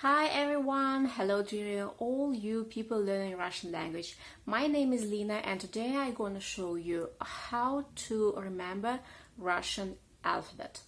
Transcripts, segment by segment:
Hi everyone, hello to all you people learning Russian language. My name is Lina and today I'm gonna show you how to remember Russian alphabet.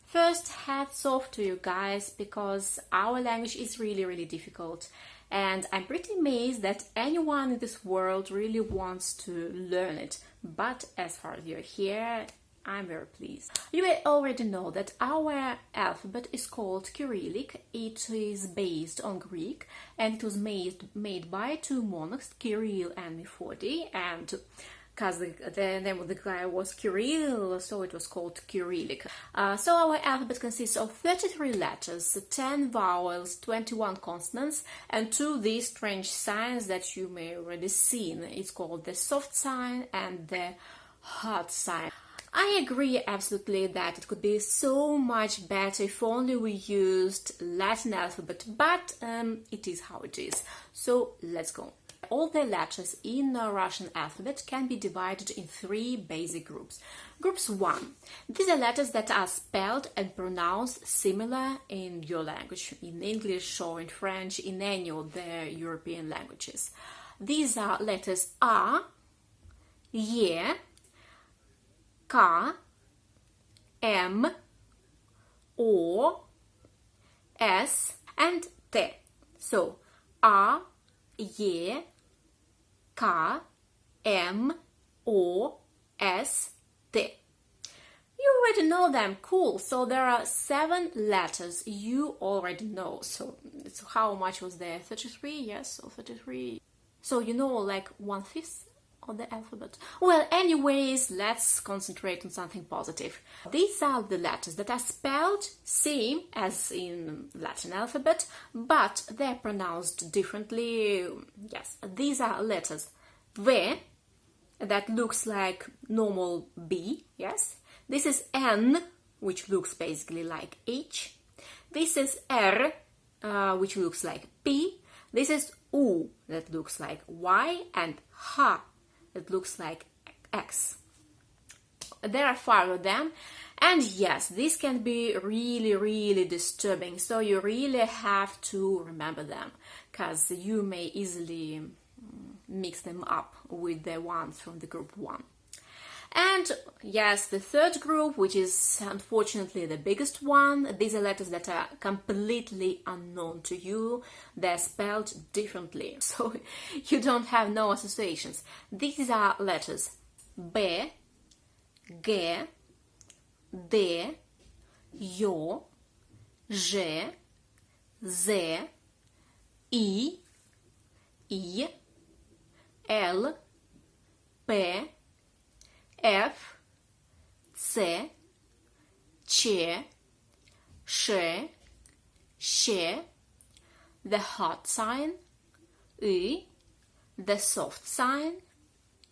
First, hats off to you guys because our language is really difficult and I'm pretty amazed that anyone in this world really wants to learn it. But as far as you're here, I'm very pleased. You may already know that our alphabet is called Cyrillic. It is based on Greek and it was made by two monarchs, Kirill and Methody, and because the name of the guy was Kirill, so it was called Cyrillic. So our alphabet consists of 33 letters, 10 vowels, 21 consonants, and two these strange signs that you may already seen. It's called the soft sign and the hard sign. I agree absolutely that it could be so much better if only we used Latin alphabet, but it is how it is. So let's go. All the letters in the Russian alphabet can be divided in three basic groups. Groups 1. These are letters that are spelled and pronounced similar in your language, in English or in French, in any of the European languages. These are letters A, Y, K, M, O, S, and T. So, A, Y, K, M, O, S, T. You already know them, cool. So there are 7 letters you already know. So how much was there? 33? Yes, so 33. So you know like 1/5 of the alphabet. Well, anyways, let's concentrate on something positive. These are the letters that are spelled same as in Latin alphabet, but they're pronounced differently. Yes, these are letters V, that looks like normal B, yes. This is N, which looks basically like H. This is R, which looks like P. This is U, that looks like Y, and H, it looks like X. There are 5 of them, and yes, this can be really disturbing, so you really have to remember them, because you may easily mix them up with the ones from the group 1. And yes, the third group, which is unfortunately the biggest one, these are letters that are completely unknown to you. They're spelled differently, so you don't have no associations. These are letters B, G, D, Yo, J, Z, I, L, P, F, C, Ч, Ш, Щ, the hard sign, Y, the soft sign,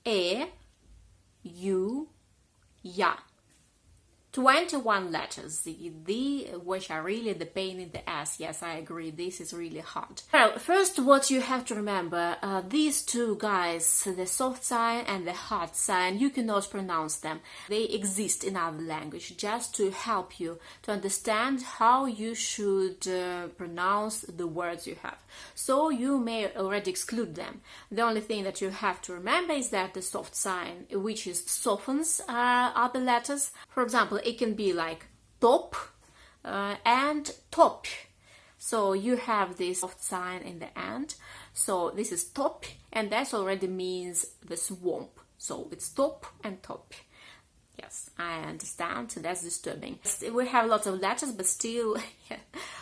E, U, Ya. 21 letters, which are really the pain in the ass. Yes, I agree, this is really hard. Well, first what you have to remember, these two guys, the soft sign and the hard sign, you cannot pronounce them. They exist in our language just to help you to understand how you should pronounce the words you have. So you may already exclude them. The only thing that you have to remember is that the soft sign, which is softens other letters. For example, it can be like top and top. So you have this soft sign in the end. So this is top, and that already means the swamp. So it's top and top. Yes, I understand. That's disturbing. We have lots of letters, but still,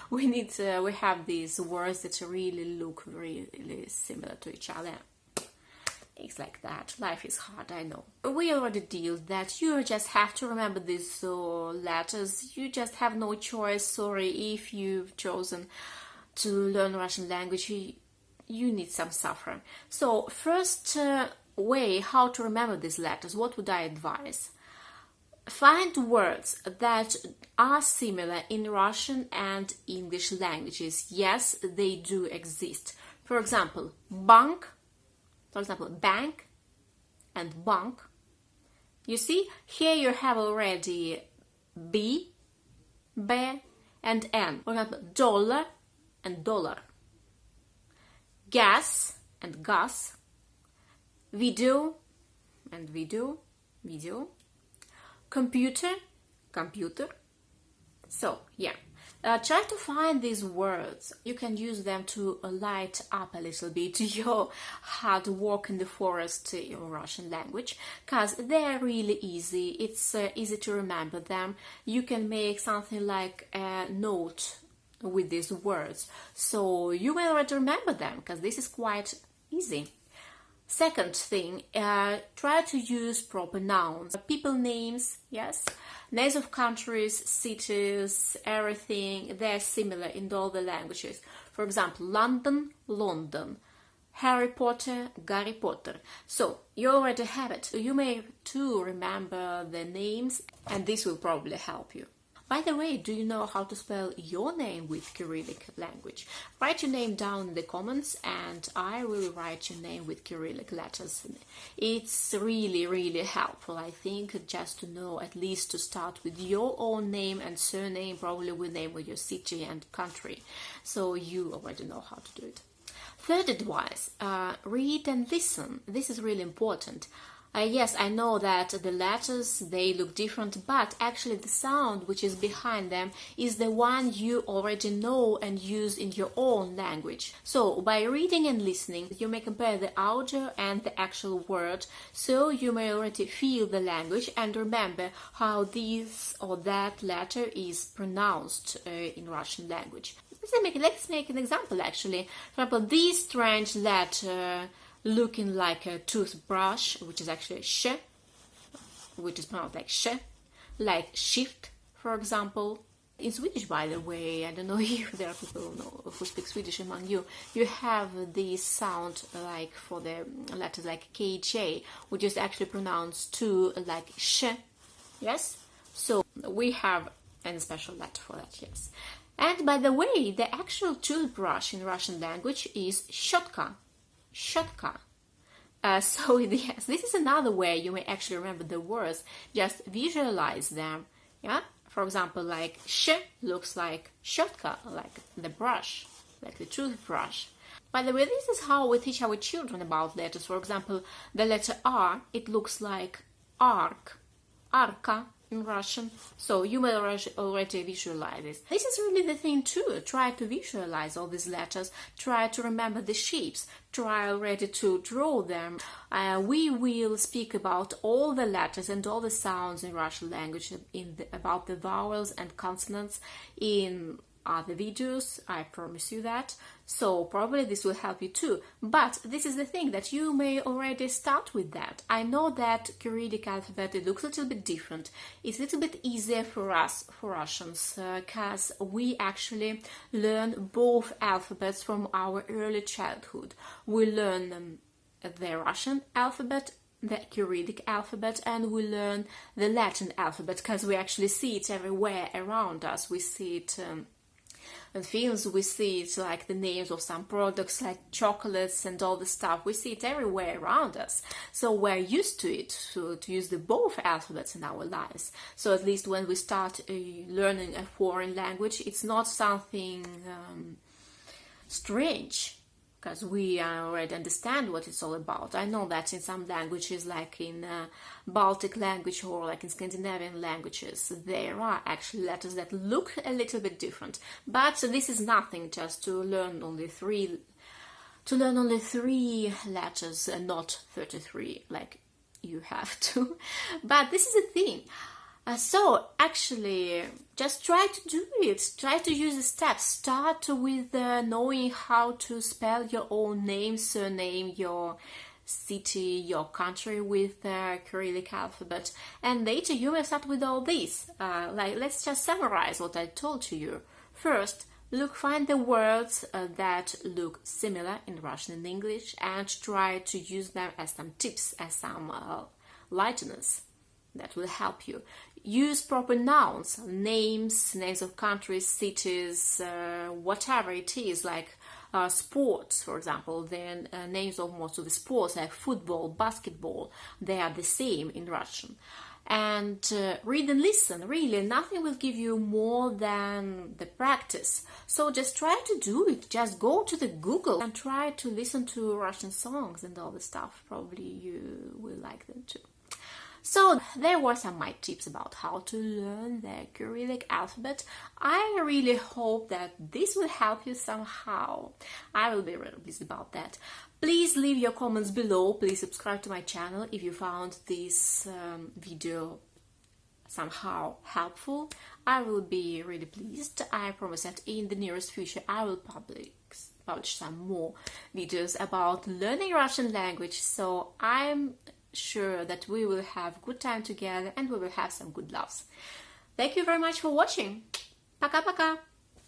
we have these words that really look really similar to each other. It's like that. Life is hard, I know. We already deal that you just have to remember these letters. You just have no choice. Sorry if you've chosen to learn Russian language. You need some suffer. So first way how to remember these letters, what would I advise? Find words that are similar in Russian and English languages. Yes, they do exist. For example, bank. For example, bank and bank. You see, here you have already B, B, and N. For example, dollar, and dollar, gas and gas, video and video, computer, computer. So, yeah. Try to find these words. You can use them to light up a little bit your hard work in the forest in Russian language, because they're really easy. It's easy to remember them. You can make something like a note with these words, so you will already remember them, because this is quite easy. Second thing, try to use proper nouns. People names, yes. Names of countries, cities, everything, they're similar in all the languages. For example, London, London. Harry Potter, Harry Potter. So, you already have it. You may too remember the names, and this will probably help you. By the way, do you know how to spell your name with Cyrillic language? Write your name down in the comments and I will write your name with Cyrillic letters. It's really, really helpful, I think, just to know, at least to start with your own name and surname, probably with name with your city and country. So you already know how to do it. Third advice, read and listen. This is really important. Yes, I know that the letters, they look different, but actually the sound which is behind them is the one you already know and use in your own language. So, by reading and listening, you may compare the audio and the actual word, so you may already feel the language and remember how this or that letter is pronounced in Russian language. Let's make an example, actually. For example, this strange letter looking like a toothbrush, which is actually sh, which is pronounced like sh, like shift, for example. In Swedish, by the way, I don't know if there are people who speak Swedish among you, you have this sound like for the letters like KJ, which is actually pronounced too like sh, yes? So we have a special letter for that, yes. And by the way, the actual toothbrush in Russian language is щетка. Щетка. So yes, this is another way you may actually remember the words. Just visualize them. Yeah. For example, like sh looks like щетка, like the brush, like the toothbrush. By the way, this is how we teach our children about letters. For example, the letter R, it looks like ark, arka in Russian. So you may already visualize this. This is really the thing too. Try to visualize all these letters. Try to remember the shapes. Try already to draw them. We will speak about all the letters and all the sounds in Russian language, about the vowels and consonants in other videos, I promise you that. So probably this will help you too. But this is the thing, that you may already start with that. I know that Cyrillic alphabet, it looks a little bit different. It's a little bit easier for us, for Russians, because we actually learn both alphabets from our early childhood. We learn the Russian alphabet, the Cyrillic alphabet, and we learn the Latin alphabet, because we actually see it everywhere around us. We see it in films, we see it like the names of some products like chocolates and all the stuff. We see it everywhere around us. So we're used to it, to use the both alphabets in our lives. So at least when we start learning a foreign language, it's not something strange, because we already understand what it's all about. I know that in some languages, like in Baltic language or like in Scandinavian languages, there are actually letters that look a little bit different. But this is nothing, just to learn only three letters and not 33 like you have to. But this is the thing. So actually, just try to do it. Try to use the steps. Start with knowing how to spell your own name, surname, your city, your country with the Cyrillic alphabet, and later you may start with all these. Let's just summarize what I told to you. First, find the words that look similar in Russian and English, and try to use them as some tips, as some lighteners that will help you. Use proper nouns, names of countries, cities, whatever it is, like sports, for example. The names of most of the sports, like football, basketball, they are the same in Russian. and read and listen. Really, nothing will give you more than the practice. So just try to do it. Just go to the Google and try to listen to Russian songs and all the stuff. Probably you will like them too. So there were some of my tips about how to learn the Cyrillic alphabet. I really hope that this will help you somehow. I will be really pleased about that. Please leave your comments below. Please subscribe to my channel if you found this video somehow helpful. I will be really pleased. I promise that in the nearest future I will publish some more videos about learning Russian language. So I'm sure that we will have good time together and we will have some good laughs. Thank you very much for watching. Пока-пока!